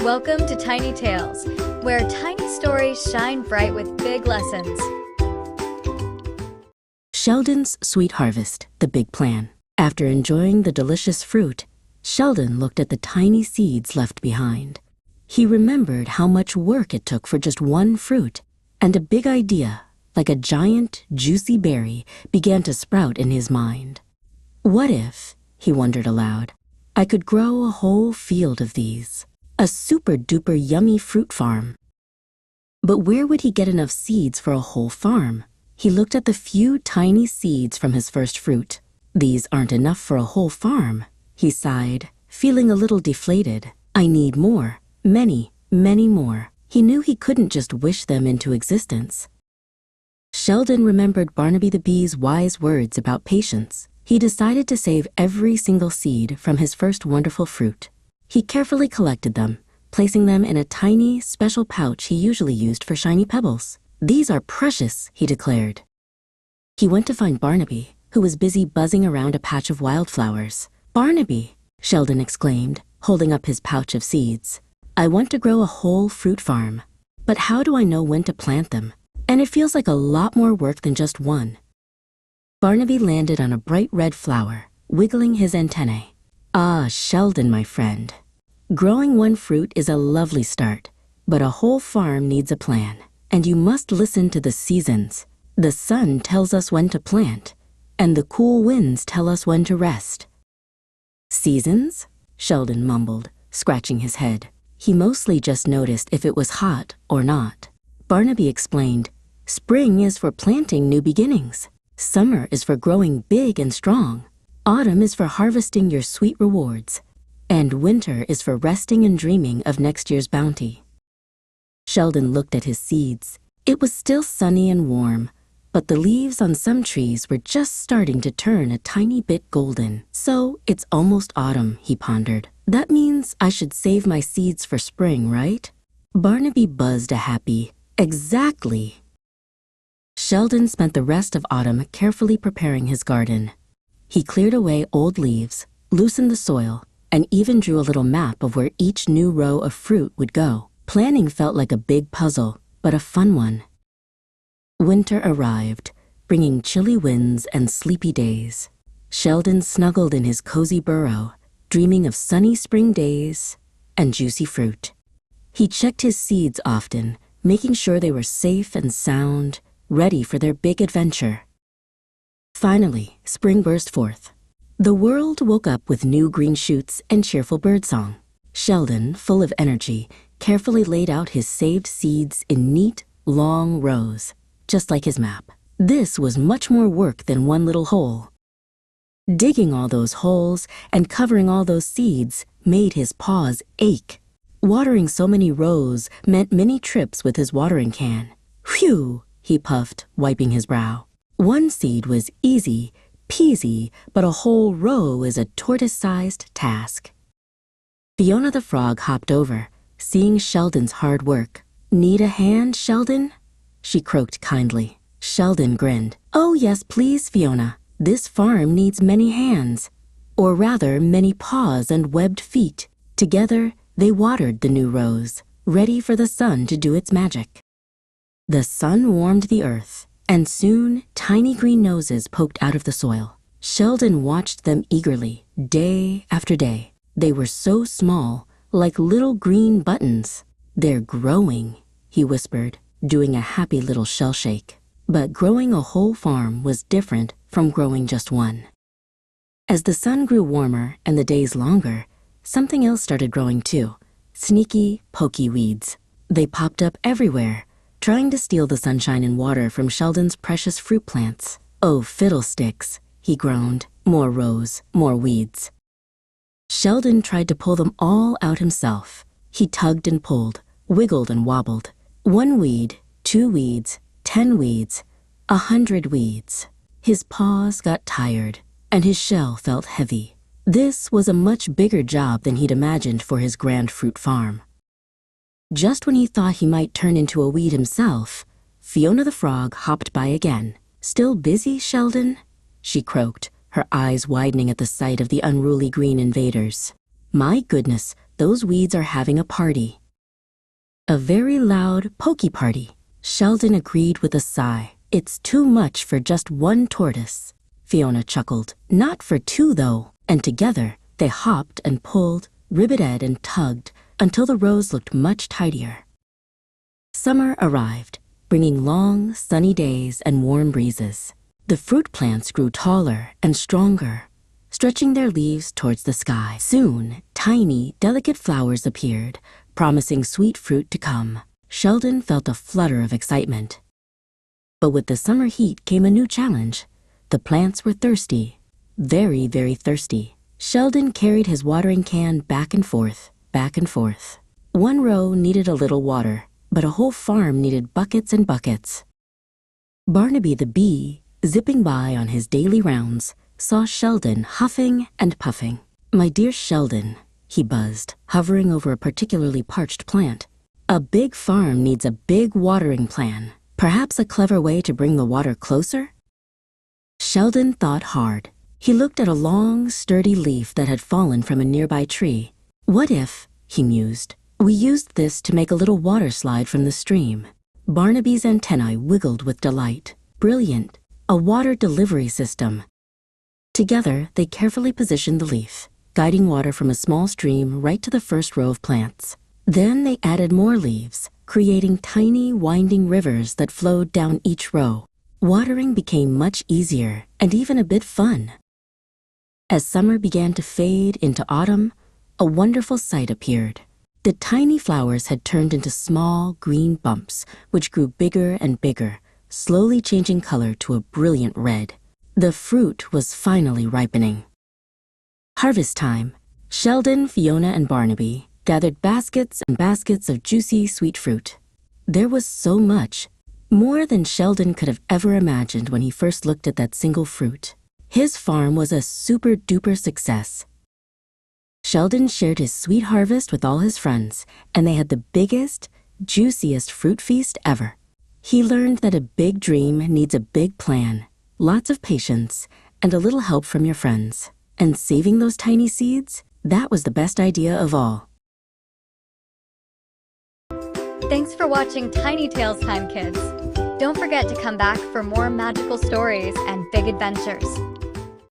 Welcome to Tiny Tales, where tiny stories shine bright with big lessons. Shelldon's Sweet Harvest, the Big Plan. After enjoying the delicious fruit, Shelldon looked at the tiny seeds left behind. He remembered how much work it took for just one fruit, and a big idea, like a giant, juicy berry, began to sprout in his mind. What if, he wondered aloud, I could grow a whole field of these? A super-duper yummy fruit farm. But where would he get enough seeds for a whole farm? He looked at the few tiny seeds from his first fruit. These aren't enough for a whole farm, he sighed, feeling a little deflated. I need more, many, many more. He knew he couldn't just wish them into existence. Shelldon remembered Barnaby the Bee's wise words about patience. He decided to save every single seed from his first wonderful fruit. He carefully collected them, placing them in a tiny, special pouch he usually used for shiny pebbles. These are precious, he declared. He went to find Barnaby, who was busy buzzing around a patch of wildflowers. Barnaby, Shelldon exclaimed, holding up his pouch of seeds. I want to grow a whole fruit farm, but how do I know when to plant them? And it feels like a lot more work than just one. Barnaby landed on a bright red flower, wiggling his antennae. Ah, Shelldon, my friend. Growing one fruit is a lovely start, but a whole farm needs a plan, and you must listen to the seasons. The sun tells us when to plant, and the cool winds tell us when to rest. Seasons? Shelldon mumbled, scratching his head. He mostly just noticed if it was hot or not. Barnaby explained, Spring is for planting new beginnings. Summer is for growing big and strong. Autumn is for harvesting your sweet rewards, and winter is for resting and dreaming of next year's bounty. Shelldon looked at his seeds. It was still sunny and warm, but the leaves on some trees were just starting to turn a tiny bit golden. So it's almost autumn, he pondered. That means I should save my seeds for spring, right? Barnaby buzzed a happy, exactly. Shelldon spent the rest of autumn carefully preparing his garden. He cleared away old leaves, loosened the soil, and even drew a little map of where each new row of fruit would go. Planning felt like a big puzzle, but a fun one. Winter arrived, bringing chilly winds and sleepy days. Shelldon snuggled in his cozy burrow, dreaming of sunny spring days and juicy fruit. He checked his seeds often, making sure they were safe and sound, ready for their big adventure. Finally, spring burst forth. The world woke up with new green shoots and cheerful birdsong. Shelldon, full of energy, carefully laid out his saved seeds in neat, long rows, just like his map. This was much more work than one little hole. Digging all those holes and covering all those seeds made his paws ache. Watering so many rows meant many trips with his watering can. Phew, he puffed, wiping his brow. One seed was easy peasy, but a whole row is a tortoise-sized task. Fiona the frog hopped over, seeing Shelldon's hard work. Need a hand, Shelldon? She croaked kindly. Shelldon grinned. Oh yes, please, Fiona. This farm needs many hands, or rather many paws and webbed feet. Together, they watered the new rows, ready for the sun to do its magic. The sun warmed the earth, and soon tiny green noses poked out of the soil. Shelldon watched them eagerly, day after day. They were so small, like little green buttons. They're growing, he whispered, doing a happy little shell shake. But growing a whole farm was different from growing just one. As the sun grew warmer and the days longer, something else started growing too. Sneaky, pokey weeds. They popped up everywhere, trying to steal the sunshine and water from Shelldon's precious fruit plants. Oh, fiddlesticks, he groaned. More rows, more weeds. Shelldon tried to pull them all out himself. He tugged and pulled, wiggled and wobbled. 1 weed, 2 weeds, 10 weeds, 100 weeds. His paws got tired, and his shell felt heavy. This was a much bigger job than he'd imagined for his grand fruit farm. Just when he thought he might turn into a weed himself, Fiona the frog hopped by again. Still busy, Shelldon? She croaked, her eyes widening at the sight of the unruly green invaders. My goodness, those weeds are having a party. A very loud, pokey party. Shelldon agreed with a sigh. It's too much for just one tortoise. Fiona chuckled. Not for two, though. And together, they hopped and pulled, ribbited and tugged, until the rows looked much tidier. Summer arrived, bringing long, sunny days and warm breezes. The fruit plants grew taller and stronger, stretching their leaves towards the sky. Soon, tiny, delicate flowers appeared, promising sweet fruit to come. Shelldon felt a flutter of excitement. But with the summer heat came a new challenge. The plants were thirsty, very, very thirsty. Shelldon carried his watering can back and forth, back and forth. One row needed a little water, but a whole farm needed buckets and buckets. Barnaby the bee, zipping by on his daily rounds, saw Shelldon huffing and puffing. "My dear Shelldon," he buzzed, hovering over a particularly parched plant. "A big farm needs a big watering plan. Perhaps a clever way to bring the water closer?" Shelldon thought hard. He looked at a long, sturdy leaf that had fallen from a nearby tree. "What if," he mused, "we used this to make a little water slide from the stream?" Barnaby's antennae wiggled with delight. Brilliant! A water delivery system. Together, they carefully positioned the leaf, guiding water from a small stream right to the first row of plants. Then they added more leaves, creating tiny, winding rivers that flowed down each row. Watering became much easier and even a bit fun. As summer began to fade into autumn, a wonderful sight appeared. The tiny flowers had turned into small, green bumps, which grew bigger and bigger, slowly changing color to a brilliant red. The fruit was finally ripening. Harvest time. Shelldon, Fiona, and Barnaby gathered baskets and baskets of juicy, sweet fruit. There was so much, more than Shelldon could have ever imagined when he first looked at that single fruit. His farm was a super-duper success. Shelldon shared his sweet harvest with all his friends, and they had the biggest, juiciest fruit feast ever. He learned that a big dream needs a big plan, lots of patience, and a little help from your friends. And saving those tiny seeds, that was the best idea of all. Thanks for watching Tiny Tales Time, kids. Don't forget to come back for more magical stories and big adventures.